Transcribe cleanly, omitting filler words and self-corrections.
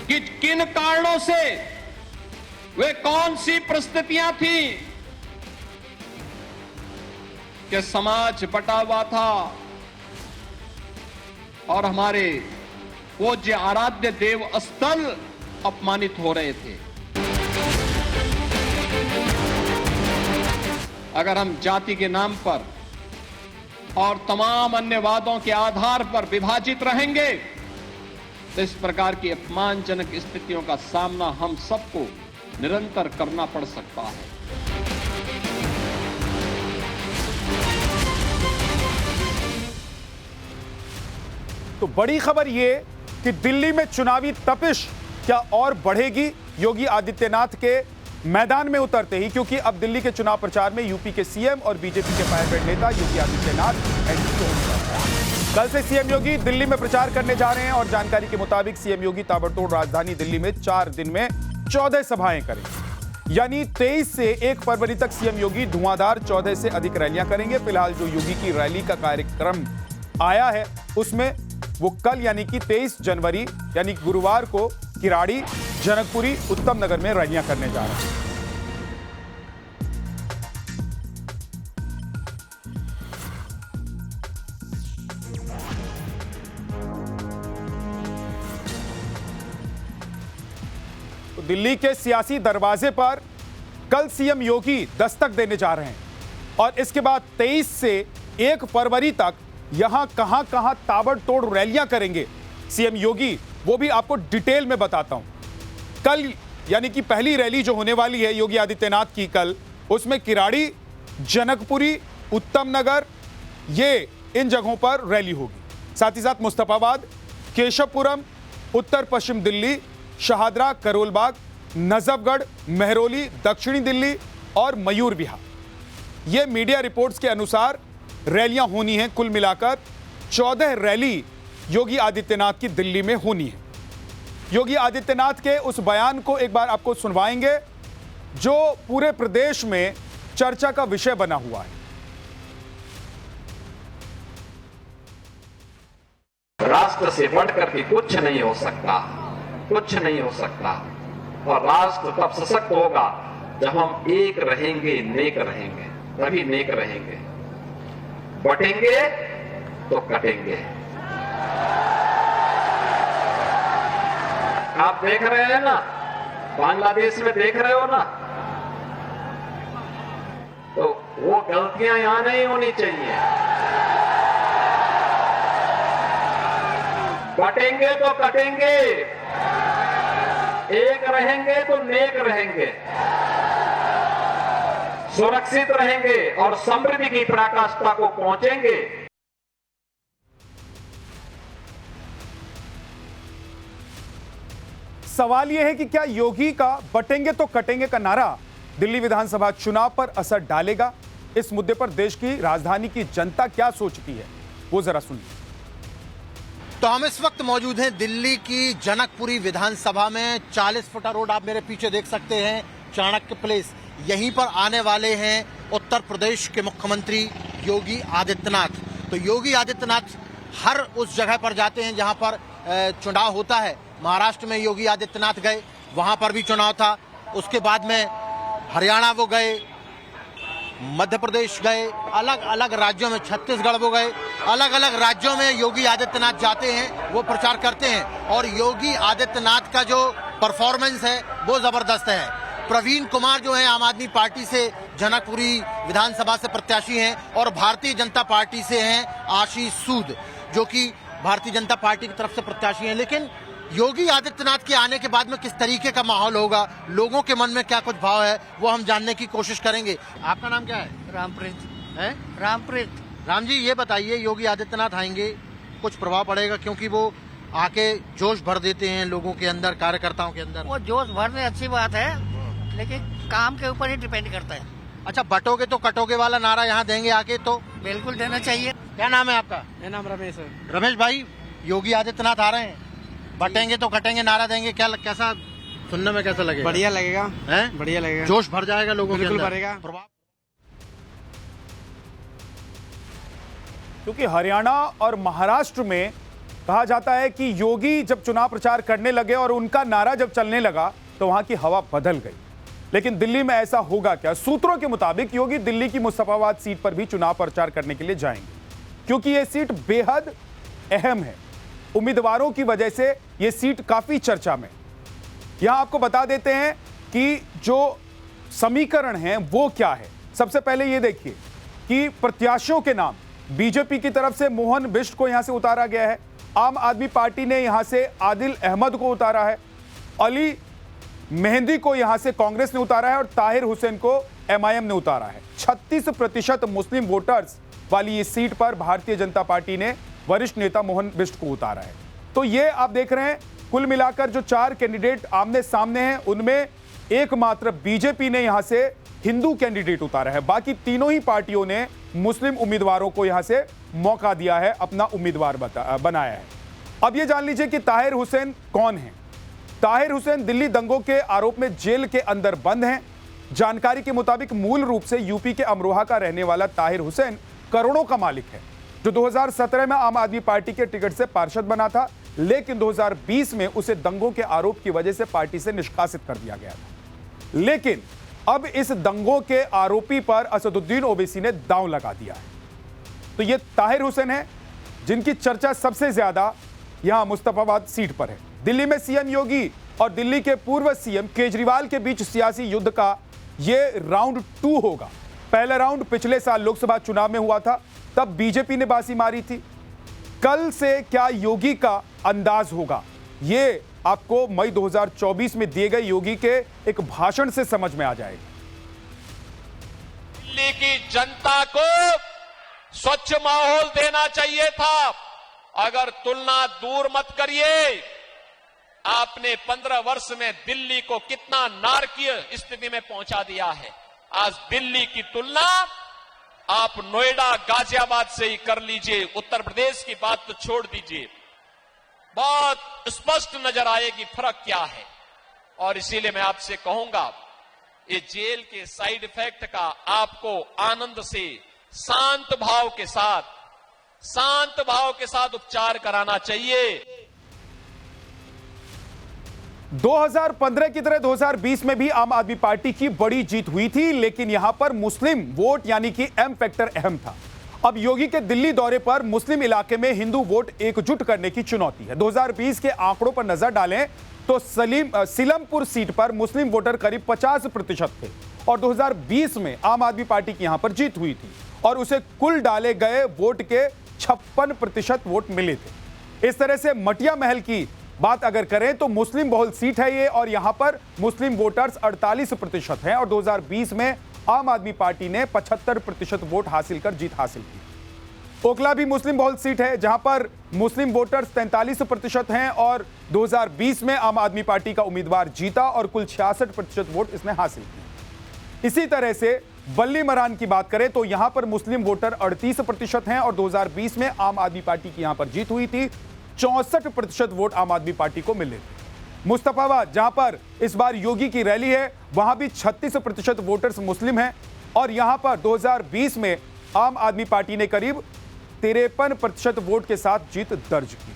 कि किन कारणों से वे कौन सी परिस्थितियां थी कि समाज बटा हुआ था और हमारे पूज्य आराध्य देव स्थल अपमानित हो रहे थे। अगर हम जाति के नाम पर और तमाम अन्य वादों के आधार पर विभाजित रहेंगे तो इस प्रकार की अपमानजनक स्थितियों का सामना हम सबको निरंतर करना पड़ सकता है। तो बड़ी खबर यह कि दिल्ली में चुनावी तपिश क्या और बढ़ेगी योगी आदित्यनाथ के मैदान में उतरते ही, क्योंकि अब दिल्ली के चुनाव प्रचार में यूपी के सीएम और बीजेपी के फायरब्रेड नेता योगी आदित्यनाथ एंट्री होंगे। कल से सीएम योगी दिल्ली में प्रचार करने जा रहे हैं और जानकारी के मुताबिक सीएम योगी ताबड़तोड़ राजधानी दिल्ली में 4 दिन में 14 सभाएं करेंगे। यानी 23 से 1 फरवरी तक सीएम योगी धुआंधार 14 से अधिक रैलियां करेंगे। फिलहाल जो योगी की रैली का कार्यक्रम आया है उसमें वो कल यानी कि 23 जनवरी यानी गुरुवार को किराड़ी, जनकपुरी, उत्तम नगर में रैलियां करने जा रहे हैं। तो दिल्ली के सियासी दरवाजे पर कल सीएम योगी दस्तक देने जा रहे हैं और इसके बाद 23 से 1 फरवरी तक यहां कहां कहां ताबड़तोड़ रैलियां करेंगे सीएम योगी, वो भी आपको डिटेल में बताता हूं। कल यानी कि पहली रैली जो होने वाली है योगी आदित्यनाथ की कल, उसमें किराड़ी, जनकपुरी, उत्तम नगर, ये इन जगहों पर रैली होगी। साथ ही साथ मुस्तफाबाद, केशवपुरम, उत्तर पश्चिम दिल्ली, शाहदरा, करोलबाग, नजफगढ़, मेहरौली, दक्षिणी दिल्ली और मयूर विहार। ये मीडिया रिपोर्ट्स के अनुसार रैलियां होनी हैं। कुल मिलाकर 14 रैली योगी आदित्यनाथ की दिल्ली में होनी है। योगी आदित्यनाथ के उस बयान को एक बार आपको सुनवाएंगे जो पूरे प्रदेश में चर्चा का विषय बना हुआ है। राष्ट्र से बढ़कर के कुछ नहीं हो सकता, कुछ नहीं हो सकता। और राष्ट्र तब सशक्त होगा जब हम एक रहेंगे, नेक रहेंगे, तभी नेक रहेंगे। बटेंगे तो कटेंगे। आप देख रहे हैं ना, बांग्लादेश में देख रहे हो ना, तो वो गलतियां यहां नहीं होनी चाहिए। बटेंगे तो कटेंगे, एक रहेंगे तो नेक रहेंगे, सुरक्षित रहेंगे और समृद्धि की पराकाष्ठा को पहुंचेंगे। सवाल यह है कि क्या योगी का बटेंगे तो कटेंगे का नारा दिल्ली विधानसभा चुनाव पर असर डालेगा? इस मुद्दे पर देश की राजधानी की जनता क्या सोचती है, वो जरा सुनिए। तो हम इस वक्त मौजूद हैं दिल्ली की जनकपुरी विधानसभा में। 40 फुटा रोड आप मेरे पीछे देख सकते हैं, चाणक्य प्लेस। यहीं पर आने वाले हैं उत्तर प्रदेश के मुख्यमंत्री योगी आदित्यनाथ। तो योगी आदित्यनाथ हर उस जगह पर जाते हैं जहां पर चुनाव होता है। महाराष्ट्र में योगी आदित्यनाथ गए, वहां पर भी चुनाव था। उसके बाद में हरियाणा वो गए, मध्य प्रदेश गए, अलग अलग राज्यों में, छत्तीसगढ़ वो गए। अलग अलग राज्यों में योगी आदित्यनाथ जाते हैं, वो प्रचार करते हैं। और योगी आदित्यनाथ का जो परफॉर्मेंस है वो जबरदस्त है। प्रवीण कुमार जो है आम आदमी पार्टी से जनकपुरी विधानसभा से प्रत्याशी हैं और भारतीय जनता पार्टी से हैं आशीष सूद, जो कि भारतीय जनता पार्टी की तरफ से प्रत्याशी हैं। लेकिन योगी आदित्यनाथ के आने के बाद में किस तरीके का माहौल होगा, लोगों के मन में क्या कुछ भाव है, वो हम जानने की कोशिश करेंगे। आपका नाम क्या है? रामप्रीत है? रामप्रीत। राम जी, ये बताइए, योगी आदित्यनाथ आएंगे, कुछ प्रभाव पड़ेगा? क्योंकि वो आके जोश भर देते हैं लोगों के अंदर, कार्यकर्ताओं के अंदर। वो जोश भरने अच्छी बात है, लेकिन काम के ऊपर ही डिपेंड करता है। अच्छा, बटोगे तो कटोगे वाला नारा यहाँ देंगे आके? तो बिल्कुल देना चाहिए। क्या नाम है आपका? मेरा नाम रमेश है। रमेश भाई, योगी आदित्यनाथ आ रहे हैं, बटेंगे तो कटेंगे नारा देंगे, कैसा सुनने में कैसा लगेगा? बढ़िया लगेगा, हैं? बढ़िया लगेगा, जोश भर जाएगा लोगों के बिल्कुल अंदर, भरेगा। प्रभाव। क्योंकि हरियाणा और महाराष्ट्र में कहा जाता है कि योगी जब चुनाव प्रचार करने लगे और उनका नारा जब चलने लगा तो वहां की हवा बदल गई। लेकिन दिल्ली में ऐसा होगा क्या? सूत्रों के मुताबिक योगी दिल्ली की मुस्तफाबाद सीट पर भी चुनाव प्रचार करने के लिए जाएंगे, क्योंकि यह सीट बेहद अहम है। उम्मीदवारों की वजह से यह सीट काफी चर्चा में। यहां आपको बता देते हैं कि जो समीकरण है वो क्या है। सबसे पहले यह देखिए कि प्रत्याशियों के नाम बीजेपी की तरफ से मोहन बिष्ट को यहां से उतारा गया है, आम आदमी पार्टी ने यहां से आदिल अहमद को उतारा है, अली मेहंदी को यहां से कांग्रेस ने उतारा है और ताहिर हुसैन को एमआईएम ने उतारा है। 36% मुस्लिम वोटर्स वाली इस सीट पर भारतीय जनता पार्टी ने वरिष्ठ नेता मोहन बिष्ट को उतारा है। तो ये आप देख रहे हैं कुल मिलाकर जो 4 कैंडिडेट आमने सामने हैं उनमें एकमात्र बीजेपी ने यहां से हिंदू कैंडिडेट उतारा है। बाकी तीनों ही पार्टियों ने मुस्लिम उम्मीदवारों को यहां से मौका दिया है, अपना उम्मीदवार बनाया है। अब यह जान लीजिए कि ताहिर हुसैन कौन है। ताहिर हुसैन दिल्ली दंगों के आरोप में जेल के अंदर बंद हैं। जानकारी के मुताबिक मूल रूप से यूपी के अमरोहा का रहने वाला ताहिर हुसैन करोड़ों का मालिक है, जो 2017 में आम आदमी पार्टी के टिकट से पार्षद बना था, लेकिन 2020 में उसे दंगों के आरोप की वजह से पार्टी से निष्कासित कर दिया गया था। लेकिन अब इस दंगों के आरोपी पर असदुद्दीन ओवैसी ने दांव लगा दिया है। तो ये ताहिर हुसैन है जिनकी चर्चा सबसे ज्यादा यहां मुस्तफाबाद सीट पर है। दिल्ली में सीएम योगी और दिल्ली के पूर्व सीएम केजरीवाल के बीच सियासी युद्ध का यह राउंड 2 होगा। पहला राउंड पिछले साल लोकसभा चुनाव में हुआ था, तब बीजेपी ने बाजी मारी थी। कल से क्या योगी का अंदाज होगा, यह आपको मई 2024 में दिए गए योगी के एक भाषण से समझ में आ जाएगा। दिल्ली की जनता को स्वच्छ माहौल देना चाहिए था। अगर तुलना दूर मत करिए, आपने 15 वर्ष में दिल्ली को कितना नारकीय स्थिति में पहुंचा दिया है। आज दिल्ली की तुलना आप नोएडा, गाजियाबाद से ही कर लीजिए, उत्तर प्रदेश की बात तो छोड़ दीजिए, बहुत स्पष्ट नजर आएगी फर्क क्या है। और इसीलिए मैं आपसे कहूंगा, ये जेल के साइड इफेक्ट का आपको आनंद से शांत भाव के साथ उपचार कराना चाहिए। 2015 की तरह 2020 में भी आम आदमी पार्टी की बड़ी जीत हुई थी, लेकिन यहां पर मुस्लिम वोट यानी कि एम फैक्टर अहम था। अब योगी के दिल्ली दौरे पर मुस्लिम इलाके में हिंदू वोट एकजुट करने की चुनौती है। 2020 के आंकड़ों पर नजर डालें तो सीलमपुर सीट पर मुस्लिम वोटर करीब 50% थे और 2020 में आम आदमी पार्टी की यहां पर जीत हुई थी और उसे कुल डाले गए वोट के 56% वोट मिले थे। इस तरह से मटिया महल की बात अगर करें तो मुस्लिम बहुल सीट है ये और यहां पर मुस्लिम वोटर्स 48% हैं और 2020 में आम आदमी पार्टी ने 75% वोट हासिल कर जीत हासिल की। ओखला भी मुस्लिम बहुल सीट है जहां पर मुस्लिम वोटर्स 43% हैं और 2020 में आम आदमी पार्टी का उम्मीदवार जीता और कुल 66% वोट इसने हासिल किए। इसी तरह से बल्ली मरान की बात करें तो यहां पर मुस्लिम वोटर 38% हैं और 2020 में आम आदमी पार्टी की यहां पर जीत हुई थी। 64% वोट आम आदमी पार्टी को मिले थे। मुस्तफाबाद जहां पर इस बार योगी की रैली है, वहां भी 36% वोटर्स मुस्लिम हैं और यहां पर 2020 में आम आदमी पार्टी ने करीब 53% वोट के साथ जीत दर्ज की।